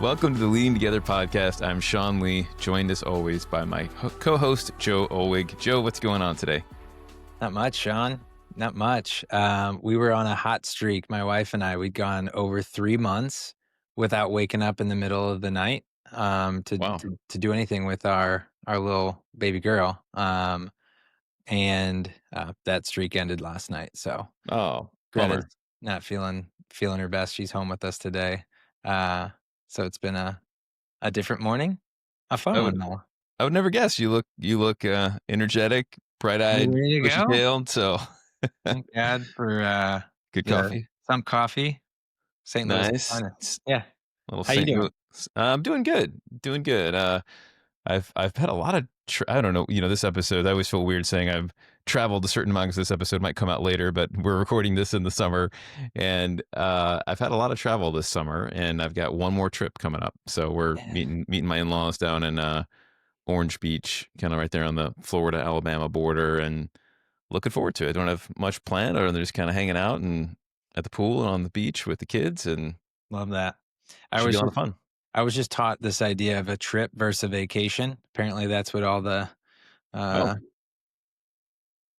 Welcome to the Leading Together podcast. I'm Sean Lee, joined as always by my co-host, Joe Olwig. Joe, what's going on today? Not much, Sean. Not much. We were on a hot streak, my wife and I. We'd gone over 3 months without waking up in the middle of the night to, Wow. to do anything with our little baby girl. And that streak ended last night. So Oh, Greta's bummer. not feeling her best. She's home with us today. Uh, so it's been a different morning, a fun I one would, though. I would never guess. You look energetic, You bright-eyed, ready to go? bushy-tailed. So Thank God for good yeah, coffee. some coffee. St. Louis Nice. finest. Yeah. Little How you St. doing? Louis. I'm doing good. Doing good. I've had a lot of I don't know. This episode, I always feel weird saying I've traveled a certain amount because this episode might come out later, but we're recording this in the summer, and I've had a lot of travel this summer, and I've got one more trip coming up. So we're Yeah. meeting my in-laws down in Orange Beach, kind of right there on the Florida Alabama border, and looking forward to it. I don't have much planned, or they're just kind of hanging out and at the pool and on the beach with the kids, and Love that. I should be was a lot of just fun. I was just taught this idea of a trip versus a vacation. Apparently, that's what all the uh, Oh,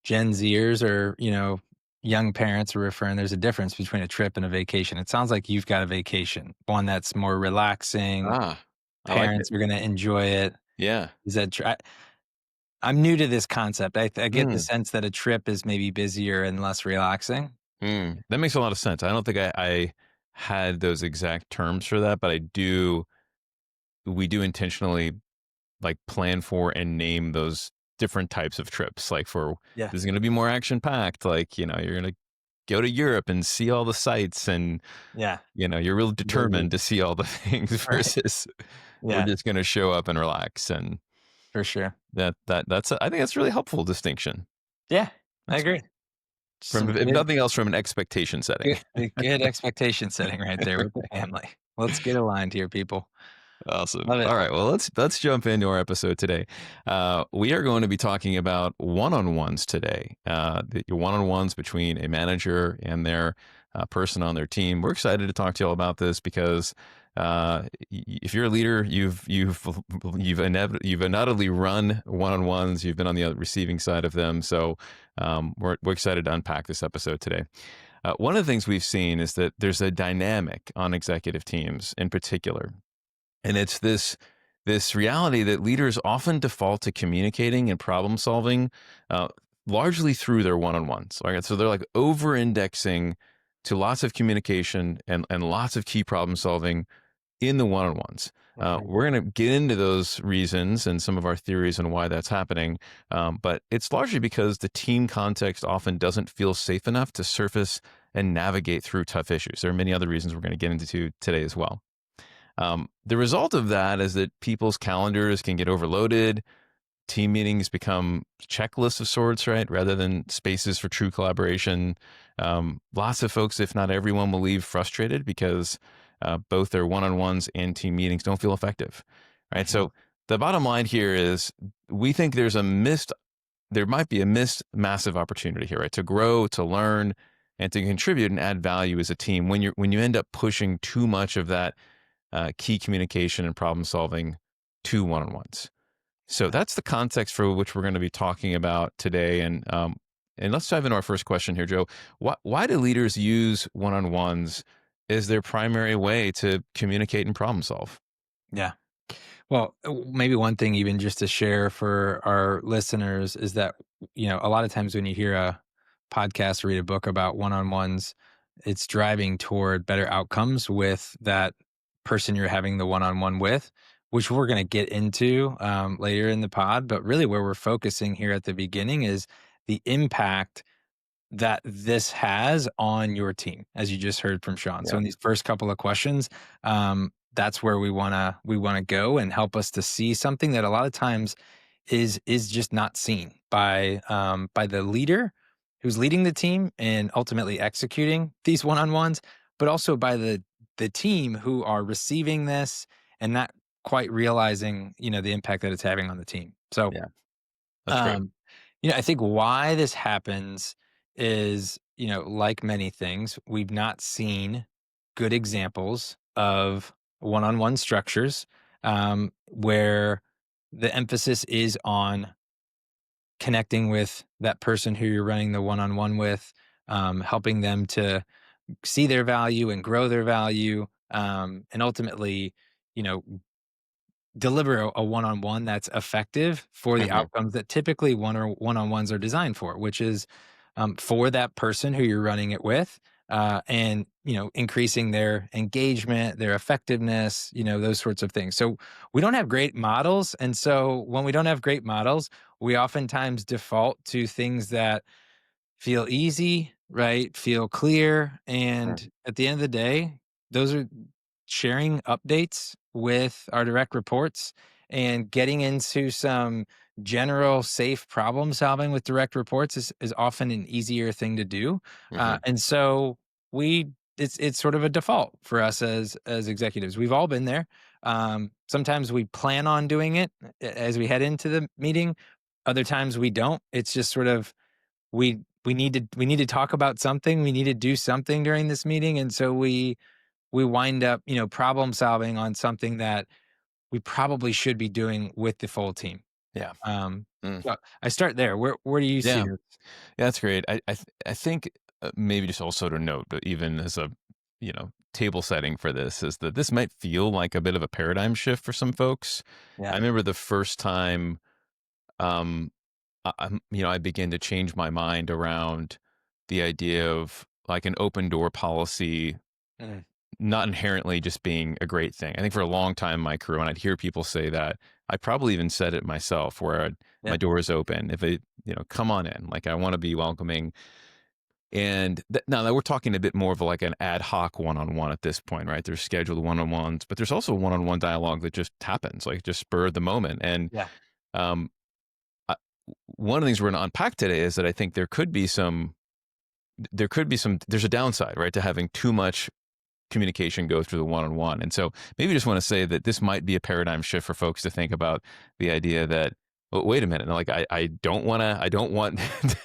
Gen Zers or young parents are referring. There's a difference between a trip and a vacation. It sounds like you've got a vacation, one that's more relaxing. I like it. Parents are going to enjoy it. Yeah. Is that I'm new to this concept. I get the Mm. sense that a trip is maybe busier and less relaxing. That makes a lot of sense. I don't think I had those exact terms for that, but we do intentionally like plan for and name those different types of trips. Like Yeah. this is going to be more action packed. Like, you're going to go to Europe and see all the sights and, Yeah. you're real Absolutely. determined to see all the things Right. versus we're Yeah. just going to show up and relax. And For sure. I think that's a really helpful distinction. Yeah, I That's agree. from, Some if good nothing else, from an expectation setting. good expectation setting right there with the family. Let's get aligned here, people. Awesome. Love it. All right. Well, let's jump into our episode today. We are going to be talking about one-on-ones today. Your one-on-ones between a manager and their person on their team. We're excited to talk to you all about this because if you're a leader, you've undoubtedly run one-on-ones. You've been on the other receiving side of them. So we're excited to unpack this episode today. One of the things we've seen is that there's a dynamic on executive teams in particular. And it's this reality that leaders often default to communicating and problem solving largely through their one-on-ones. Right? So they're like over-indexing to lots of communication and lots of key problem solving in the one-on-ones. Right. We're going to get into those reasons and some of our theories on why that's happening. But it's largely because the team context often doesn't feel safe enough to surface and navigate through tough issues. There are many other reasons we're going to get into today as well. The result of that is that people's calendars can get overloaded. Team meetings become checklists of sorts, right? Rather than spaces for true collaboration. Lots of folks, if not everyone, will leave frustrated because both their one-on-ones and team meetings don't feel effective, right? So the bottom line here is we think there might be a missed massive opportunity here, right? To grow, to learn, and to contribute and add value as a team when you end up pushing too much of that key communication and problem solving to one-on-ones. So that's the context for which we're going to be talking about today. And let's dive into our first question here, Joe. Why do leaders use one-on-ones as their primary way to communicate and problem solve? Yeah. Well, maybe one thing even just to share for our listeners is that, a lot of times when you hear a podcast or read a book about one-on-ones, it's driving toward better outcomes with that person you're having the one-on-one with, which we're going to get into later in the pod. But really where we're focusing here at the beginning is the impact that this has on your team, as you just heard from Sean. So Yeah. in these first couple of questions, that's where we wanna go and help us to see something that a lot of times is just not seen by the leader who's leading the team and ultimately executing these one-on-ones, but also by the team who are receiving this and not quite realizing the impact that it's having on the team. So Yeah, that's great. um, I think why this happens is, like many things, we've not seen good examples of one-on-one structures, where the emphasis is on connecting with that person who you're running the one-on-one with, helping them to see their value and grow their value, and ultimately, you know, deliver a one-on-one that's effective for the Mhm. outcomes that typically one-on-ones are designed for, which is, for that person who you're running it with, and, increasing their engagement, their effectiveness, those sorts of things. So we don't have great models, and so when we don't have great models, we oftentimes default to things that feel easy, right? Feel clear. Mm. And at the end of the day, those are sharing updates with our direct reports and getting into some general safe problem solving with direct reports is often an easier thing to do. Mhm. And so we it's sort of a default for us as executives. We've all been there. Sometimes we plan on doing it as we head into the meeting. Other times we don't. It's just sort of we need to talk about something. We need to do something during this meeting, and so we wind up, problem solving on something that we probably should be doing with the full team. Yeah. Um, Mm. so I start there. Where do you see Yeah. this? Yeah, that's great. I think, maybe just also to note, but even as a, table setting for this is that this might feel like a bit of a paradigm shift for some folks. I Yeah. remember the first time, um, I began to change my mind around the idea of, like, an open door policy Mm, not inherently just being a great thing. I think for a long time in my career, when I'd hear people say that, I probably even said it myself, where my yeah. door is open. If it, come on in. Like, I want to be welcoming. And now that we're talking a bit more of like an ad hoc one-on-one at this point, right? There's scheduled one-on-ones, but there's also one-on-one dialogue that just happens, like just spur of the moment. And Yeah. um, I, one of the things we're going to unpack today is that I think there's a downside, right, to having too much communication go through the one-on-one. And so maybe just want to say that this might be a paradigm shift for folks to think about the idea that, "Oh, wait a minute, like I don't want to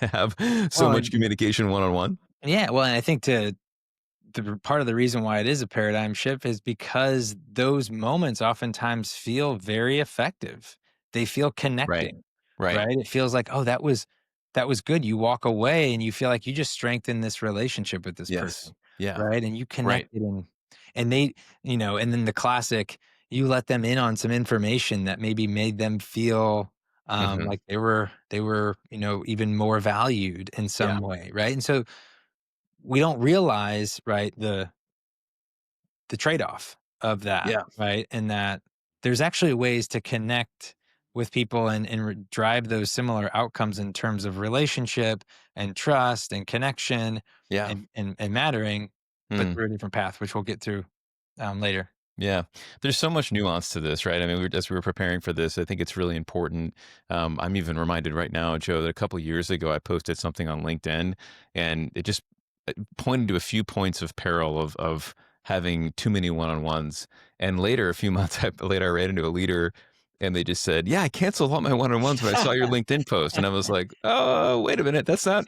have so Well, much communication one-on-one." yeah. Well, and I think part of the reason why it is a paradigm shift is because those moments oftentimes feel very effective. They feel Right. connecting, Right. right? It feels like, oh, that was good. You walk away and you feel like you just strengthened this relationship with this Yes. person, Yeah. right? And you Right. connected and they, and then the classic, you let them in on some information that maybe made them feel Mhm. like they were, even more valued in Yeah. some way, right? And so we don't realize, right, the trade-off of that, Yeah. right? And that there's actually ways to connect with people and drive those similar outcomes in terms of relationship and trust and connection Yeah. and mattering, but Mm. through a different path, which we'll get through later. Yeah. There's so much nuance to this, right? I mean, as we were preparing for this, I think it's really important. I'm even reminded right now, Joe, that a couple years ago I posted something on LinkedIn, and it just pointed to a few points of peril of having too many one-on-ones. And later, a few months later, I ran into a leader, and they just said, "Yeah, I canceled all my one-on-ones when I saw your LinkedIn post." And I was like, "Oh, wait a minute, that's Hold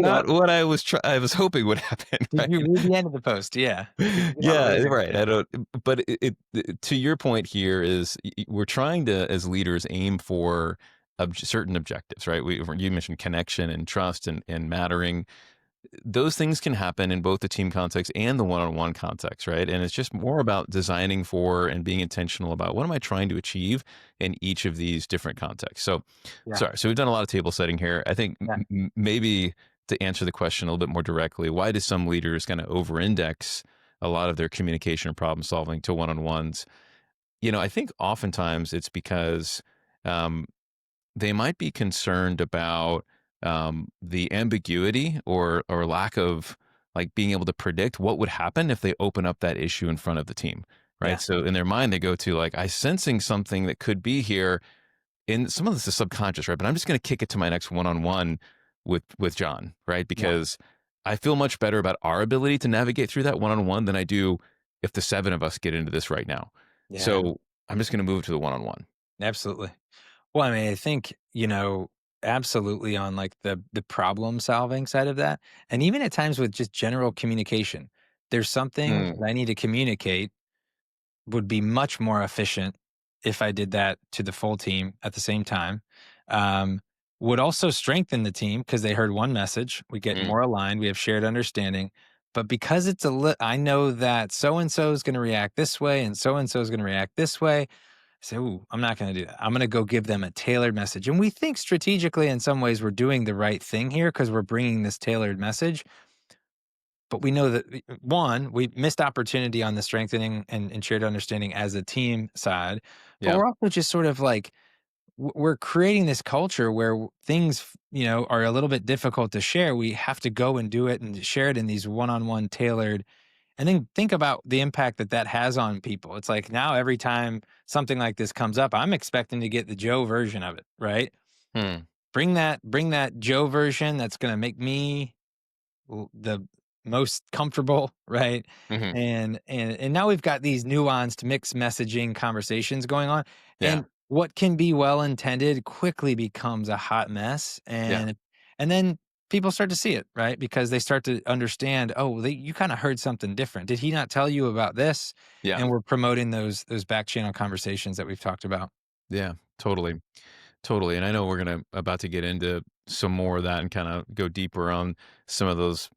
not up. what I was hoping would happen." Did Right? you read the end of the post? Yeah. Because we don't Yeah, really right. I understand that. don't, but to your point here is, we're trying to, as leaders, aim for certain objectives, right? You mentioned connection and trust and mattering. Those things can happen in both the team context and the one-on-one context, right? And it's just more about designing for and being intentional about what am I trying to achieve in each of these different contexts. So, Yeah. sorry. So we've done a lot of table setting here. I think Yeah. maybe to answer the question a little bit more directly, why do some leaders kind of over-index a lot of their communication and problem solving to one-on-ones? I think oftentimes it's because, um, they might be concerned about, the ambiguity or lack of, like, being able to predict what would happen if they open up that issue in front of the team, right? Yeah. So in their mind, they go to, like, "I sensing something that could be here," and some of this is subconscious, right? But I'm just going to kick it to my next one-on-one with John, right? Yeah. Because I feel much better about our ability to navigate through that one-on-one than I do if the seven of us get into this right now. Yeah. So I'm just going to move to the one-on-one. Absolutely. Well, I mean, I think, absolutely on like the problem solving side of that. And even at times with just general communication, there's something Mm, that I need to communicate would be much more efficient if I did that to the full team at the same time. Um, would also strengthen the team because they heard one message. We get Mm, more aligned. We have shared understanding. But because I know that so and so is going to react this way and so is going to react this way. I say, "Ooh, I'm not going to do that. I'm going to go give them a tailored message." And we think strategically, in some ways, we're doing the right thing here because we're bringing this tailored message. But we know that one, we missed opportunity on the strengthening and shared understanding as a team side. But yeah. we're also just sort of like we're creating this culture where things are a little bit difficult to share. We have to go and do it and share it in these one-on-one tailored, and then think about the impact that that has on people. It's like now every time something like this comes up, I'm expecting to get the Joe version of it, right? Hmm. Bring that Joe version that's going to make me the most comfortable, right? Mhm. And now we've got these nuanced mixed messaging conversations going on, Yeah. and what can be well intended quickly becomes a hot mess, Yeah. and then people start to see it, right? Because they start to understand, oh, you kind of heard something different. Did he not tell you about this? Yeah. And we're promoting those back channel conversations that we've talked about. Yeah. Totally. Totally. And I know we're gonna about to get into some more of that and kind of go deeper on some of those,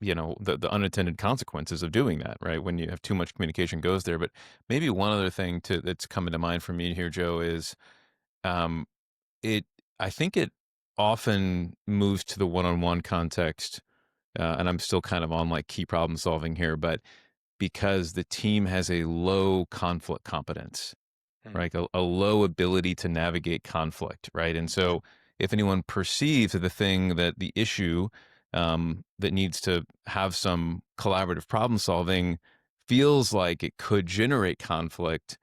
the unintended consequences of doing that, right? When you have too much communication goes there. But maybe one other thing that's coming to mind for me here, Joe, is um it I think it often moves to the one-on-one context. And I'm still kind of on like key problem solving here, but because the team has a low conflict competence, Mm, right? A low ability to navigate conflict, right? And yeah, so, if anyone perceives that the issue that needs to have some collaborative problem solving feels like it could generate conflict,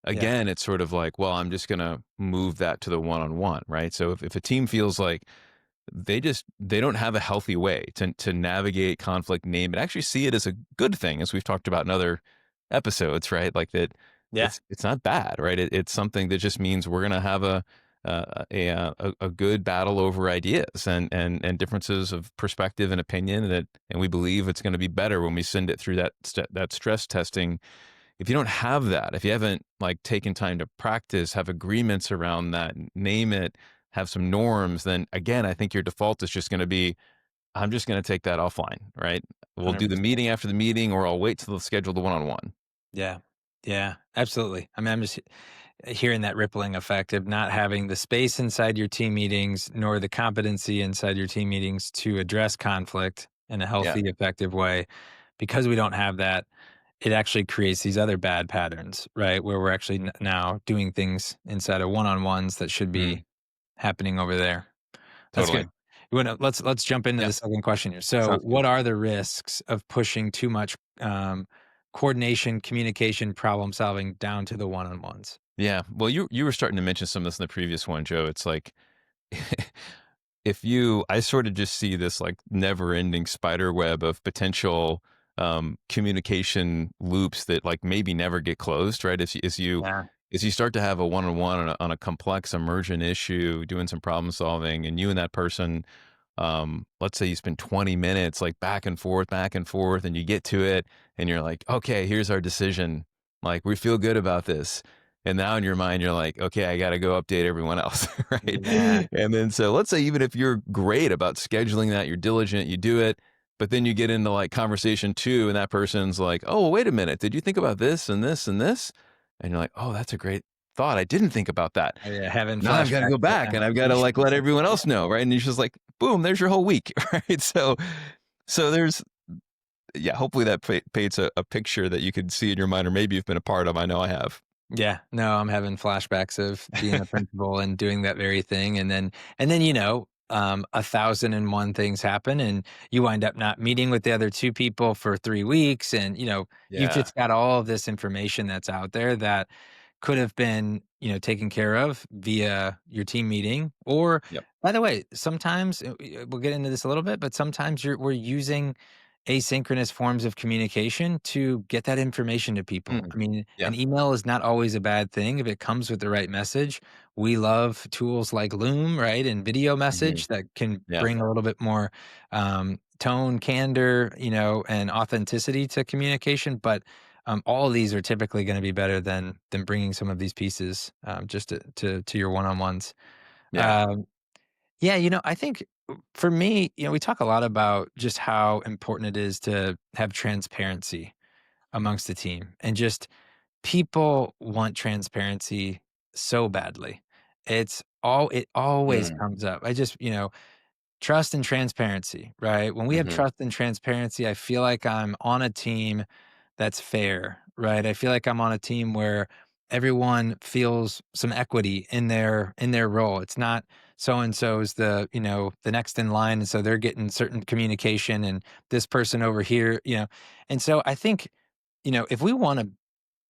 yeah, again, it's sort of like, well, I'm just going to move that to the one on one, right? So, if a team feels like they don't have a healthy way to navigate conflict, name it, actually see it as a good thing, as we've talked about in other episodes, right? Like that yeah, it's not bad, right? It's something that just means we're gonna have a good battle over ideas and differences of perspective and opinion, and we believe it's going to be better when we send it through that stress testing. If you don't have that, if you haven't like taken time to practice, have agreements around that, name it, have some norms, then again, I think your default is just going to be, I'm just going to take that offline, right? We'll do the 100%. meeting after the meeting, or I'll wait till the schedule the one on one. Yeah. Yeah, absolutely. I mean, I'm just hearing that rippling effect of not having the space inside your team meetings nor the competency inside your team meetings to address conflict in a Yeah. healthy, effective way. Because we don't have that, it actually creates these other bad patterns, right? Where we're actually now doing things inside of one-on-ones that should Mm, be happening over there. That's totally. good. You wanna let's jump into Yeah. the second question here. So, Sounds good. what are the risks of pushing too much coordination, communication, problem solving down to the one-on-ones? Yeah. Well, you were starting to mention some of this in the previous one, Joe. It's like if you I sort of just see this like never-ending spider web of potential communication loops that like maybe never get closed, right? Yeah, As you start to have a one-on-one on a complex emergent issue, doing some problem solving, and you and that person, let's say you spend 20 minutes like back and forth, and you get to it, and you're like, okay, here's our decision. Like, we feel good about this. And now in your mind, you're like, okay, I got to go update everyone else, right? yeah, And then so let's say even if you're great about scheduling that, you're diligent, you do it, but then you get into like conversation two, and that person's like, oh, wait a minute, did you think about this and this and this? And you're like, oh, that's a great thought. I didn't think about that. oh, yeah, having Now I've got to flashbacks go right back now. and I've got to like let everyone else know, right? And it's just like, boom, there's your whole week, right? So there's, yeah, hopefully that paints a picture that you could see in your mind, or maybe you've been a part of. I know I have. Yeah, no, I'm having flashbacks of being a principal and doing that very thing, and then, 1,001 things happen, and you wind up not meeting with the other 2 people for 3 weeks, and, you've Yeah. just got all of this information that's out there that could have been, taken care of via your team meeting, or Yep. by the way, sometimes, we'll get into this a little bit, but sometimes we're using asynchronous forms of communication to get that information to people. Mm. I mean, Yeah. an email is not always a bad thing if it comes with the right message. We love tools like Loom, right? And video Hmm. message that can Yeah. bring a little bit more tone, candor, and authenticity to communication. But all of these are typically going to be better than bringing some of these pieces just to your one-on-ones. Yeah. Um, yeah, I think for me, we talk a lot about just how important it is to have transparency amongst the team, and just people want transparency so badly. It always Mm. comes up. I just, trust and transparency, right? When we have Mhm. trust and transparency, I feel like I'm on a team that's fair, right? I feel like I'm on a team where everyone feels some equity in their role. It's not so and so's the next in line, and so they're getting certain communication, and this person over here, And so I think, if we want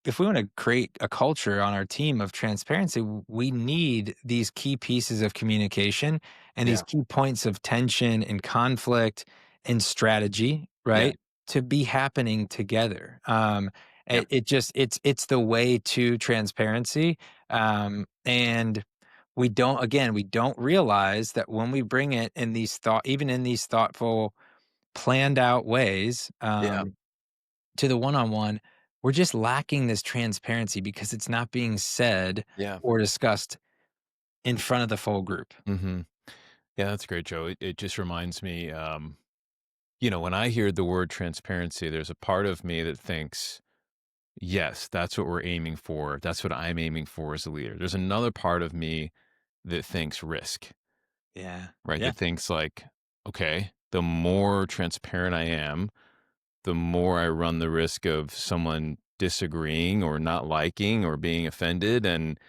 to create a culture on our team of transparency, we need these key pieces of communication and these Yeah. key points of tension and conflict and strategy, Yeah. right? To be happening together. Yeah. It's the way to transparency. And we don't realize that when we bring it in even in these thoughtful, planned out ways, Yeah. to the one-on-one, we're just lacking this transparency because it's not being said Yeah. or discussed in front of the full group. Mhm. Yeah, that's great, Joe. It just reminds me, when I hear the word transparency, there's a part of me that thinks, yes, that's what we're aiming for. That's what I'm aiming for as a leader. There's another part of me that thinks risk, Yeah. right? Yeah. That thinks like, okay, the more transparent I am, the more I run the risk of someone disagreeing or not liking or being offended. And,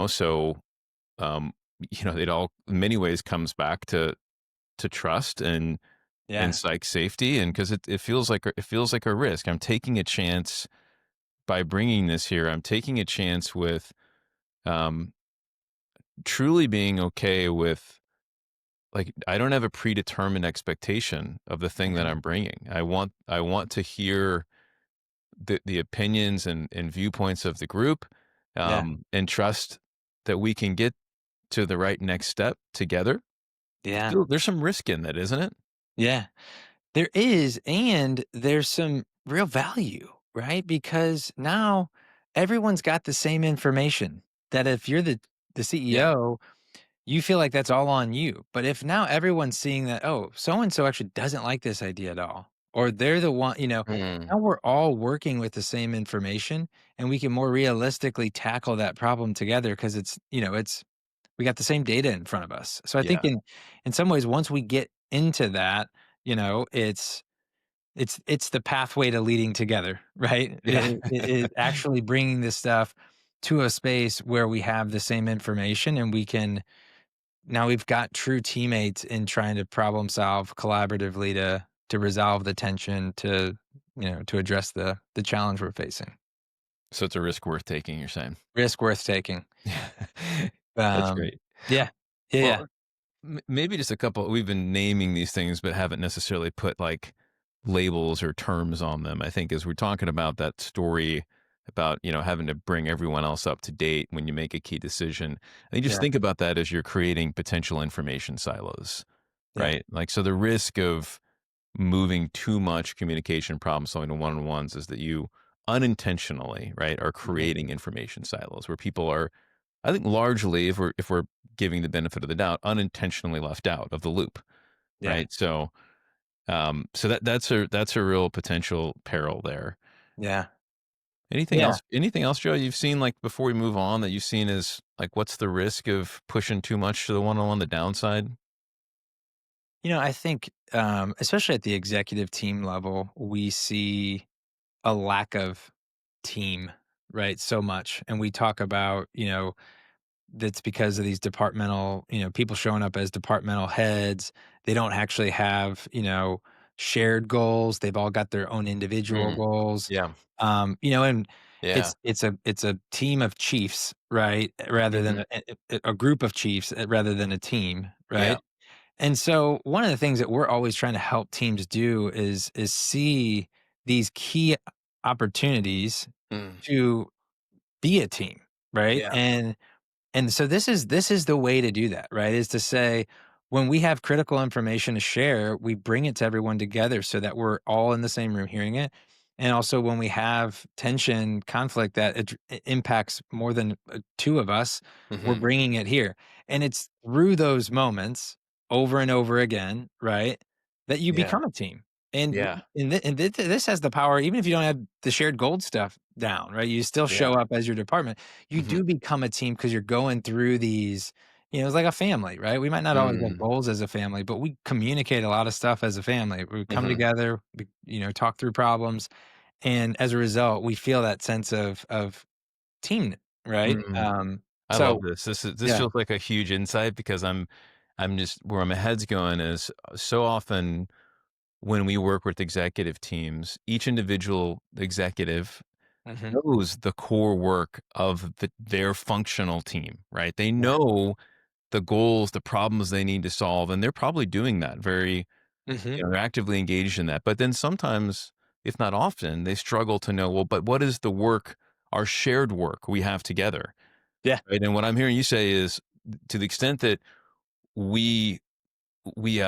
so, um, it all in many ways comes back to trust and Yeah. psych safety. And cause it feels like a risk. I'm taking a chance by bringing this here. I'm taking a chance with, um, truly being okay with, like, I don't have a predetermined expectation of the thing that Mhm. I'm bringing. I want to hear the opinions and viewpoints of the group, Yeah. and trust that we can get to the right next step together. Yeah. There's some risk in that, isn't it? Yeah. There is, and there's some real value, right? Because now everyone's got the same information, that if you're the Yeah. CEO, you feel like that's all on you. But if now everyone's seeing that, oh, so and so actually doesn't like this idea at all, or they're the one, Mm, now we're all working with the same information, and we can more realistically tackle that problem together because we got the same data in front of us. So I think yeah. in some ways, once we get into that, it's the pathway to leading together, right? Yeah. It actually bringing this stuff to a space where we have the same information, and we can now we've got true teammates in trying to problem solve collaboratively to resolve the tension, to address the challenge we're facing. So it's a risk worth taking, you're saying? Risk worth taking. Yeah. That's Um, great. yeah. Yeah, yeah. Well, maybe just a couple we've been naming these things, but haven't necessarily put, like, labels or terms on them. I think as we're talking about that story about, having to bring everyone else up to date when you make a key decision, I think just Yeah, think about that as you're creating potential information silos, yeah. right? Like, so the risk of moving too much communication problem solving to one-on-ones is that you unintentionally, right, are Mhm. creating information silos where people are, I think, largely, if we're giving the benefit of the doubt, unintentionally left out of the loop, Yeah, right? So that's a real potential peril there. yeah, Anything yeah. else? Anything else, Joe? You've seen, like, before we move on, that you've seen as, like, what's the risk of pushing too much to the one-on-one, the downside? I think, especially at the executive team level, we see a lack of team, right? So much, and we talk about, that's because of these departmental, people showing up as departmental heads. They don't actually have, shared goals. They've all got their own individual Mm, goals. yeah, And yeah, it's a team of chiefs, right? Rather than mhm, a group of chiefs, rather than a team, yeah, right? And so one of the things that we're always trying to help teams do is see these key opportunities mm, to be a team, right? yeah, And so this is the way to do that, right? Is to say, when we have critical information to share, we bring it to everyone together so that we're all in the same room hearing it. And also when we have tension, conflict that impacts more than two of us, we're Mhm. bringing it here. And it's through those moments over and over again, right, that you Yeah. become a team. And, Yeah. this has the power, even if you don't have the shared gold stuff down, right? You still show Yeah. up as your department. You Mhm. do become a team because you're going through these, it's like a family, right? We might not always have Mm. goals as a family, but we communicate a lot of stuff as a family. We come Mhm. together, we, talk through problems, and as a result, we feel that sense of team, right? Mm. I love So this. This yeah. feels like a huge insight because I'm just where my head's going is so often when we work with executive teams, each individual executive Mhm. knows the core work of their functional team, right? They Yeah. know the goals, the problems they need to solve, and they're probably doing that very, Mhm. they're actively engaged in that. But then sometimes, if not often, they struggle to know, well, but what is the work, our shared work we have together, Yeah. right? And what I'm hearing you say is to the extent that we we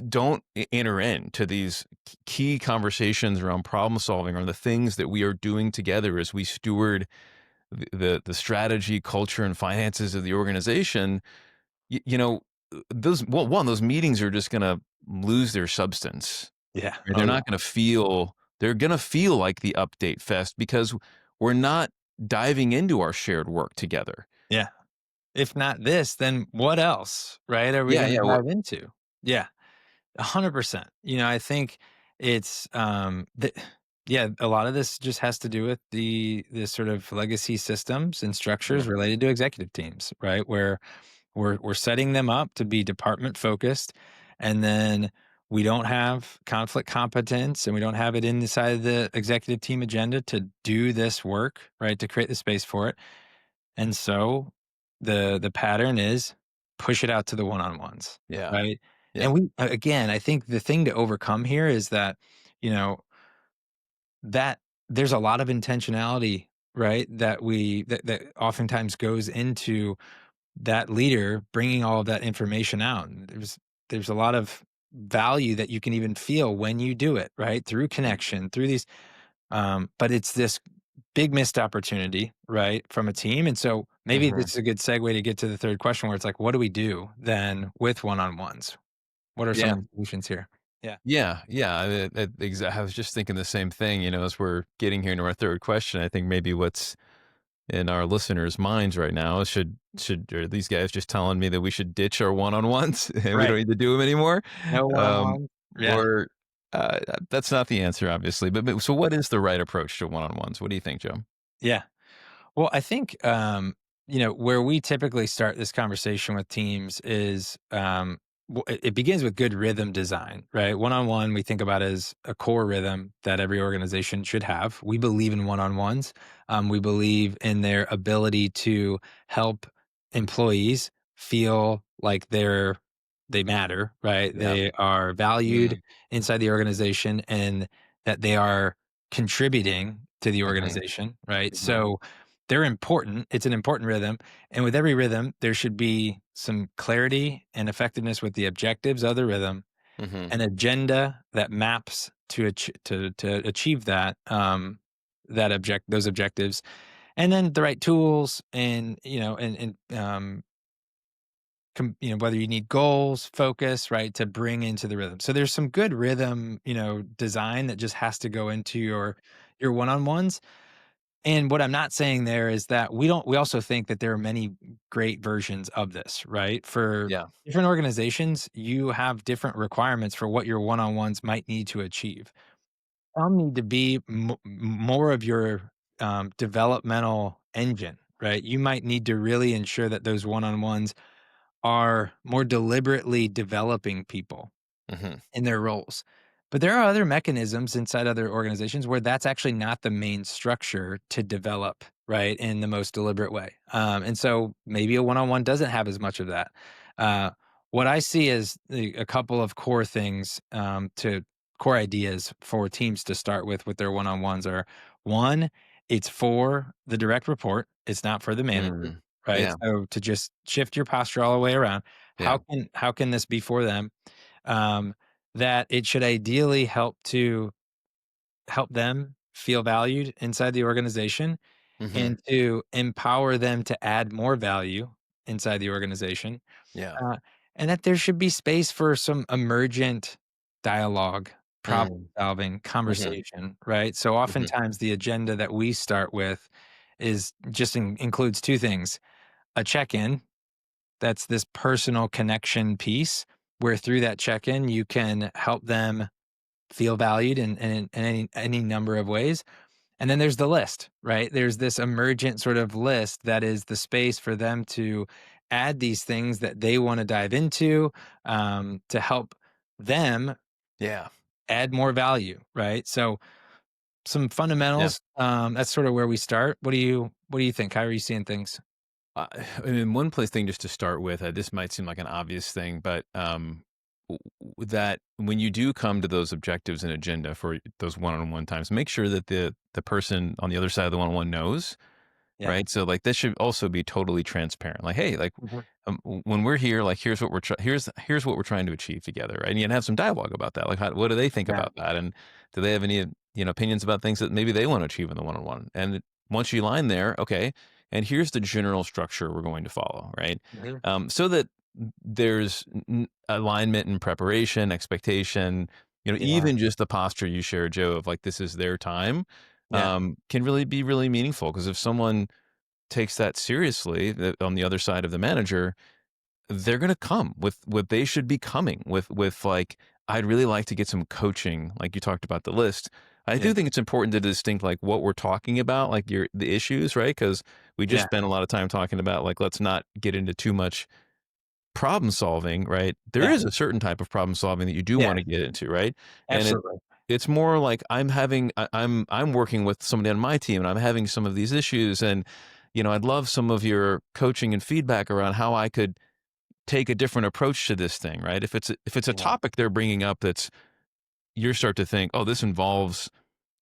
don't enter into these key conversations around problem solving or the things that we are doing together as we steward the strategy, culture, and finances of the organization. You know, those, well, one, those meetings are just gonna lose their substance. Yeah. Right? Oh, They're yeah. not gonna feel, they're gonna feel like the update fest because we're not diving into our shared work together. Yeah. If not this, then what else, right, are we Yeah, gonna yeah, dive into? Yeah. 100%. I think it's, yeah, a lot of this just has to do with the sort of legacy systems and structures mhm, related to executive teams, right? Where we're setting them up to be department focused, and then we don't have conflict competence, and we don't have it inside of the executive team agenda to do this work, right? To create the space for it. And so the pattern is push it out to the one-on-ones, yeah, right? yeah, And again, I think the thing to overcome here is that, you know, that there's a lot of intentionality, right? That oftentimes goes into that leader bringing all of that information out. And there's a lot of value that you can even feel when you do it, right? Through connection, through these but it's this big missed opportunity, right, from a team. And so maybe mhm, this is a good segue to get to the third question where it's like, what do we do then with one-on-ones? What are some yeah. of the solutions here? Yeah. Yeah, yeah, I was just thinking the same thing, as we're getting here into our 3rd question. I think maybe what's in our listeners' minds right now is are these guys just telling me that we should ditch our one-on-ones and we don't Right. need to do them anymore? No Um, one-on-one. Yeah. or that's not the answer, obviously. But so what is the right approach to one-on-ones? What do you think, Joe? Yeah. Well, I think, where we typically start this conversation with teams is it begins with good rhythm design, right? One on one, we think about as a core rhythm that every organization should have. We believe in one on ones. We believe in their ability to help employees feel like they matter, right? Yeah. They are valued Mm, inside the organization and that they are contributing to the mhm, organization, right? mhm, So they're important. It's an important rhythm. And with every rhythm, there should be some clarity and effectiveness with the objectives of the rhythm, mhm, an agenda that maps to achieve those objectives, and then the right tools and whether you need goals, focus, right, to bring into the rhythm. So there's some good rhythm, design that just has to go into your one-on-ones. And what I'm not saying there is that we also think that there are many great versions of this, right? For yeah, different organizations, you have different requirements for what your one-on-ones might need to achieve. Some need to be more of your developmental engine, right? You might need to really ensure that those one-on-ones are more deliberately developing people mhm, in their roles. But there are other mechanisms inside other organizations where that's actually not the main structure to develop, right, in the most deliberate way. And so maybe a one on one doesn't have as much of that. Uh, what I see is a couple of core things to core ideas for teams to start with their one on ones are one, it's for the direct report, it's not for the manager, mm, right? yeah, So to just shift your posture all the way around. yeah, How can this be for them? um, that it should ideally help to help them feel valued inside the organization Mhm. and to empower them to add more value inside the organization. Yeah. Uh, and that there should be space for some emergent dialogue, problem Mm. solving, Mhm. conversation, right? So Mhm. oftentimes the agenda that we start with is just includes two things: a check-in, that's this personal connection piece, where through that check-in you can help them feel valued in any number of ways. And then there's the list, right? There's this emergent sort of list that is the space for them to add these things that they want to dive into, to help them Yeah. add more value, right? So some Yeah. fundamentals. That's sort of where we start. What do you think? How are you seeing things? I mean, one place thing just to start with, this might seem like an obvious thing, but that when you do come to those objectives and agenda for those one-on-one times, make sure that the person on the other side of the one-on-one knows. Yeah. Right? So, like, this should also be totally transparent. Like, "Hey, like, Mhm. when we're here, like, here's what we're trying to achieve together," right? And you can have some dialogue about that. Like, what do they think Yeah. about that? And do they have any, opinions about things that maybe they wanna achieve in the one-on-one? And once you line there, okay, and here's the general structure we're going to follow, right? Mhm. So that there's alignment and preparation, expectation, Yeah. even just the posture you share, Joe, of, like, this is their time, Yeah. can really be really meaningful. Because if someone takes that seriously, on the other side of the manager, they're gonna come with what they should be coming with, like, "I'd really like to get some coaching," like you talked about the list. I Yeah. do think it's important to distinct, like, what we're talking about, like, the issues, right? Because we just Yeah. spent a lot of time talking about, like, let's not get into too much problem solving, right? There Yeah. is a certain type of problem solving that you do Yeah. wanna get into, right? And Absolutely. it's more like I'm working with somebody on my team, and I'm having some of these issues, and, I'd love some of your coaching and feedback around how I could take a different approach to this thing, right? If it's a Yeah. topic they're bringing up that's you start to think, "Oh, this involves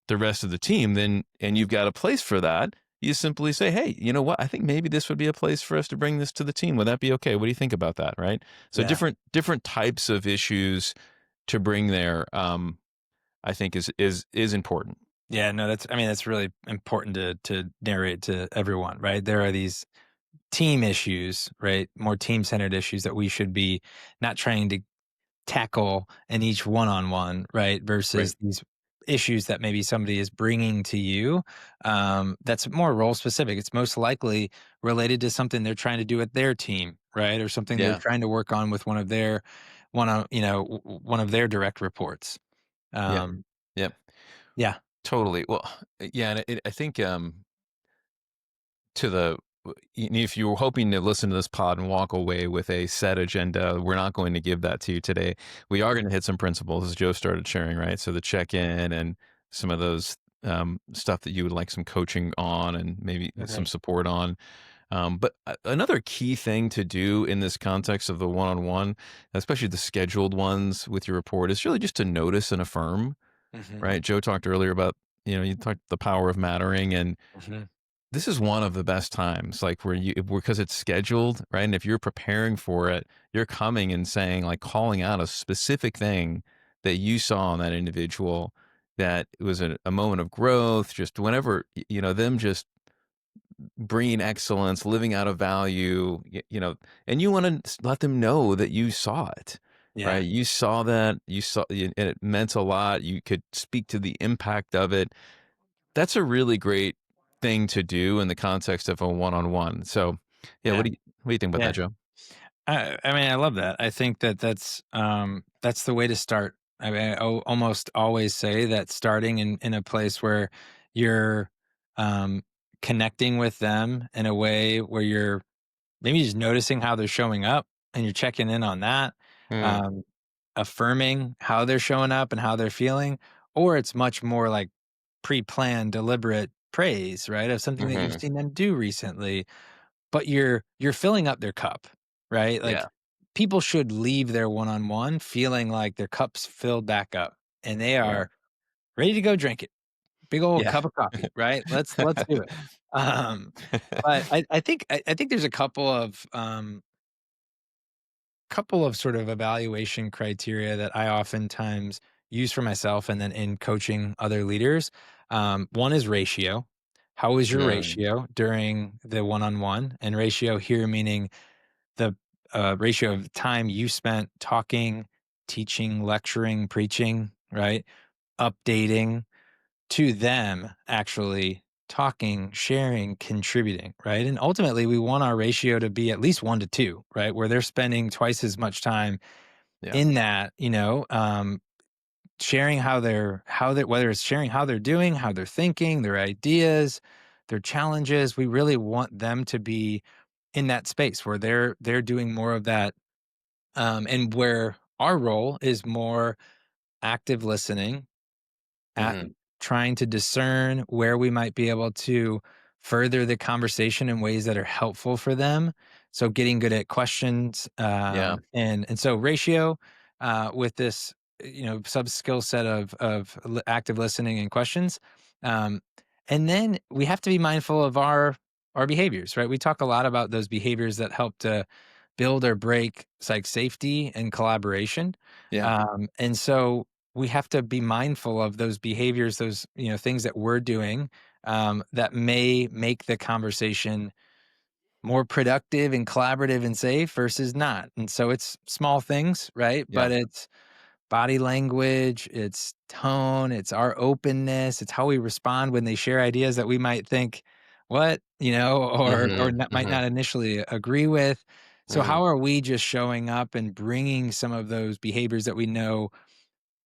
the rest of the team," then and you've got a place for that, you simply say, "Hey, you know what? I think maybe this would be a place for us to bring this to the team. Would that be okay? What do you think about that?" Right? So Yeah. different types of issues to bring there, I think is important. Yeah, no, that's really important to narrate to everyone, right? There are these team issues, right? More team-centered issues that we should be not trying to tackle in each one-on-one, right? Right. Versus these issues that maybe somebody is bringing to you, that's more role specific. It's most likely related to something they're trying to do with their team, right? Or something they're Yeah. trying to work on with one of their direct reports. Yeah. Um, Yeah. yeah. Totally. Well, yeah, and I think, to the if you were hoping to listen to this pod and walk away with a set agenda, we're not going to give that to you today. We are going to hit some principles, as Joe started sharing, right? So the check-in and some of those, stuff that you would like some coaching on and maybe some Mhm. support on. But another key thing to do in this context of the one-on-one, especially the scheduled ones with your report, is really just to notice and affirm, Mhm. right? Joe talked earlier about, you talked the power of mattering, and Mhm. this is one of the best times, like, where because it's scheduled, right? And if you're preparing for it, you're coming and saying, like, calling out a specific thing that you saw in that individual, that it was a moment of growth, just whenever, them just bringing excellence, living out of value, and you wanna let them know that you saw it, Yeah. right? You saw that, and it meant a lot, you could speak to the impact of it. That's a really great thing to do in the context of a one-on-one. So, yeah, Yeah. what do you think about Yeah. that, Joe? I mean, I love that. I think that that's the way to start. I mean, almost always say that starting in a place where you're um, connecting with them in a way where you're maybe just noticing how they're showing up and you're checking in on that, Mm, um, affirming how they're showing up and how they're feeling, or it's much more like pre-planned, deliberate praise, right, of something that you've mhm, seen them do recently, but you're filling up their cup, right? Like, yeah, people should leave their one-on-one feeling like their cup's filled back up and they yeah, are ready to go drink it. Big old yeah. cup of coffee, right? Let's do it. Um, but I think there's a couple of sort of evaluation criteria that I oftentimes use for myself and then in coaching other leaders. One is ratio. How is your Mm, ratio during the one-on-one? And ratio here meaning the ratio of time you spent talking, teaching, lecturing, preaching, right? Updating to them actually talking, sharing, contributing, right? And ultimately, we want our ratio to be at least 1 to 2, right? Where they're spending twice as much time yeah. in that, sharing whether it's sharing how they're doing, how they're thinking, their ideas, their challenges. We really want them to be in that space where they're doing more of that, and where our role is more active listening, at Mhm. trying to discern where we might be able to further the conversation in ways that are helpful for them. So getting good at questions, Yeah. and so ratio, with this, sub skill set of active listening and questions, um, and then we have to be mindful of our behaviors, right? We talk a lot about those behaviors that help to build or break psych safety and collaboration, Yeah. and so we have to be mindful of those behaviors, those, things that we're doing, that may make the conversation more productive and collaborative and safe versus not. And so it's small things, right? Yeah. But it's body language, it's tone, it's our openness, it's how we respond when they share ideas that we might think, what, or Mhm. not, might Mhm. not initially agree with. So Mm. how are we just showing up and bringing some of those behaviors that we know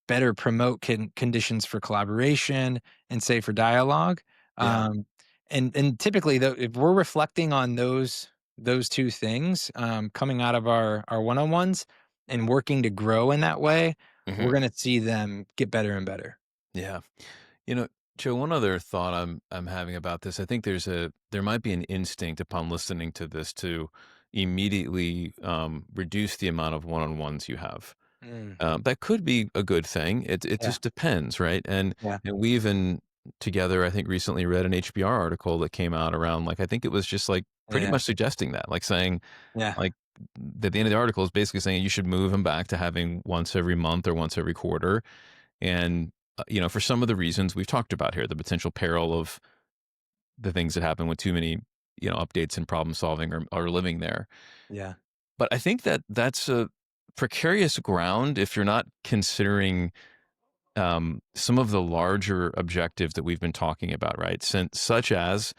better promote conditions for collaboration and safer dialogue? Yeah. Um, and typically, though, if we're reflecting on those two things, coming out of our one on ones and working to grow in that way, we're Mhm. going to see them get better and better. Yeah. You know, Joe, one other thought I'm having about this, I think there might be an instinct upon listening to this to immediately reduce the amount of one-on-ones you have. Mm, That could be a good thing. It yeah, just depends, right? yeah, And we even together, I think recently read an HBR article that came out around like I think it was just like pretty yeah, much suggesting that, like saying yeah, like at the end of the article is basically saying you should move them back to having once every month or once every quarter. And for some of the reasons we've talked about here, the potential peril of the things that happen with too many updates and problem solving or living there. yeah, But I think that that's a precarious ground if you're not considering some of the larger objectives that we've been talking about, right? Such as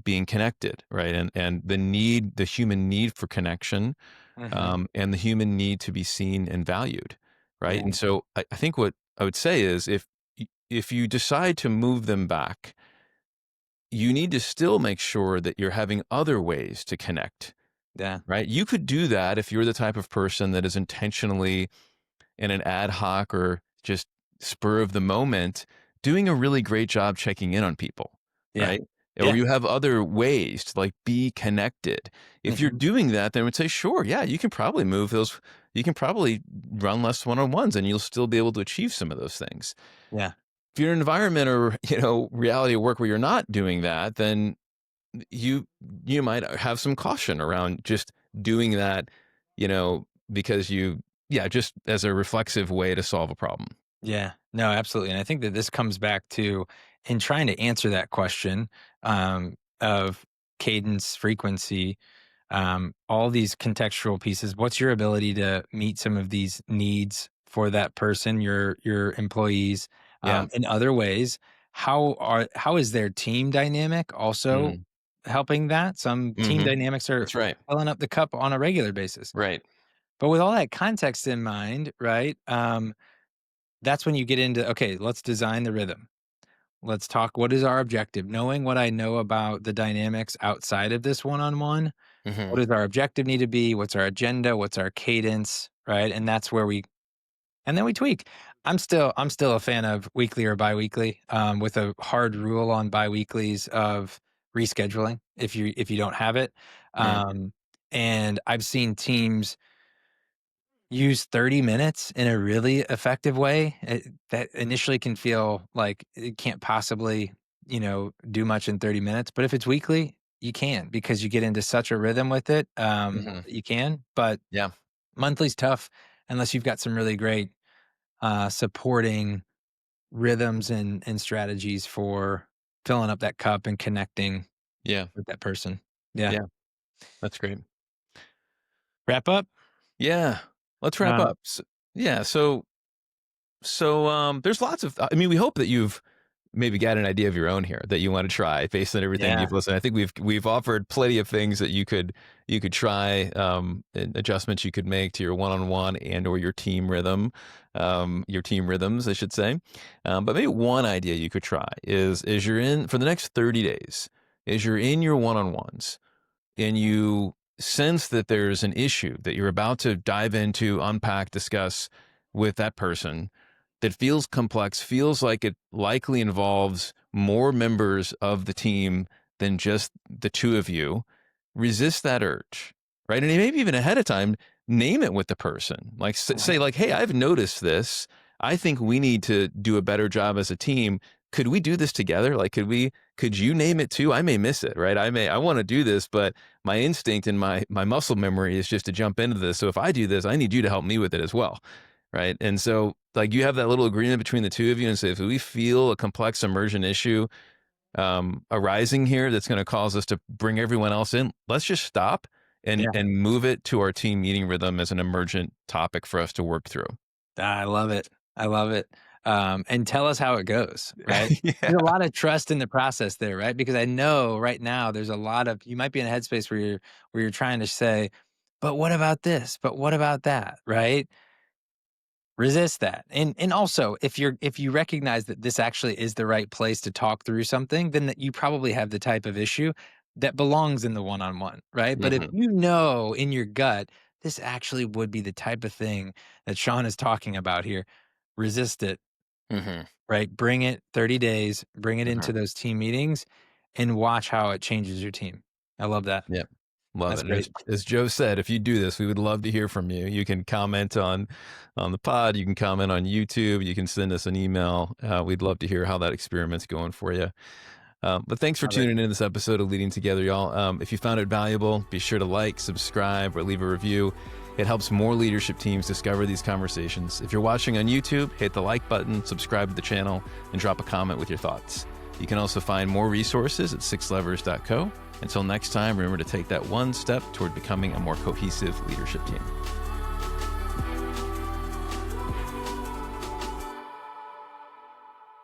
being connected, right? And the human need for connection, hmm, and the human need to be seen and valued, right? yeah, And so I think what I would say is if you decide to move them back, you need to still make sure that you're having other ways to connect, yeah, right? You could do that if you're the type of person that is intentionally in an ad hoc or just spur of the moment doing a really great job checking in on people, yeah, right? Or yeah, you have other ways to like be connected. If you're hmm, doing that, then I would say, sure, yeah, you can probably move those. You can probably run less one-on-ones and you'll still be able to achieve some of those things. yeah, If you're in an environment or, reality of work where you're not doing that, then you you might have some caution around just doing that, because yeah, just as a reflexive way to solve a problem. yeah. No, absolutely. And I think that this comes back to in trying to answer that question, of cadence, frequency, all these contextual pieces. What's your ability to meet some of these needs for that person, your employees, Yeah. in other ways? How is their team dynamic also Mm. helping that? Some team Mhm. dynamics are That's right. filling up the cup on a regular basis. Right. But with all that context in mind, right? That's when you get into, okay, let's design the rhythm. Let's talk. What is our objective? Knowing what I know about the dynamics outside of this one on one, what Mhm. does our objective need to be? What's our agenda? What's our cadence? Right. And that's where and then we tweak. I'm still a fan of weekly or biweekly, with a hard rule on biweeklies of rescheduling if you don't have it. Yeah. Um, and I've seen teams use 30 minutes in a really effective way. That initially can feel like it can't possibly, do much in 30 minutes. But if it's weekly, you can because you get into such a rhythm with it. Mhm. You can, but Yeah. monthly's tough unless you've got some really great supporting rhythms and strategies for filling up that cup and connecting Yeah. with that person. Yeah. Yeah. That's great. Wrap up? Yeah. Let's wrap Uh, up. Yeah. There's lots of, I mean, we hope that you've maybe got an idea of your own here that you want to try based on everything yeah. you've listened. I think we've offered plenty of things that you could try, and adjustments you could make to your one-on-one and or your team rhythm, your team rhythms, I should say. But maybe one idea you could try is you're in for the next 30 days, is you're in your one-on-ones and you sense that there's an issue that you're about to dive into, unpack, discuss with that person that feels complex, feels like it likely involves more members of the team than just the two of you, resist that urge, right? And maybe even ahead of time, name it with the person. Like say like, "Hey, I've noticed this. I think we need to do a better job as a team. Could we do this together? Like, could you name it too? I may miss it, right? I want to do this, but my instinct and my muscle memory is just to jump into this. So if I do this, I need you to help me with it as well." Right. And so like you have that little agreement between the two of you and say, if we feel a complex immersion issue arising here that's going to cause us to bring everyone else in, let's just stop and Yeah. move it to our team meeting rhythm as an emergent topic for us to work through. I love it. I love it. And tell us how it goes, right? There's a Yeah. lot of trust in the process there, right? Because I know right now there's a lot of you might be in a headspace where you're trying to say, but what about this? But what about that? Right? Resist that. And also if you recognize that this actually is the right place to talk through something, then that you probably have the type of issue that belongs in the one-on-one, right? But if Hmm. you know in your gut, this actually would be the type of thing that Sean is talking about here, resist it, Hmm. right? Bring it 30 days, bring it into Hmm. those team meetings and watch how it changes your team. I love that. Yep. Love That's it. And great. as Joe said, if you do this, we would love to hear from you. You can comment on the pod. You can comment on YouTube. You can send us an email. We'd love to hear how that experiment's going for you. But thanks for Love it. tuning in this episode of Leading Together, y'all. If you found it valuable, be sure to like, subscribe, or leave a review. It helps more leadership teams discover these conversations. If you're watching on YouTube, hit the like button, subscribe to the channel, and drop a comment with your thoughts. You can also find more resources at sixlevers.co. Until next time, remember to take that one step toward becoming a more cohesive leadership team.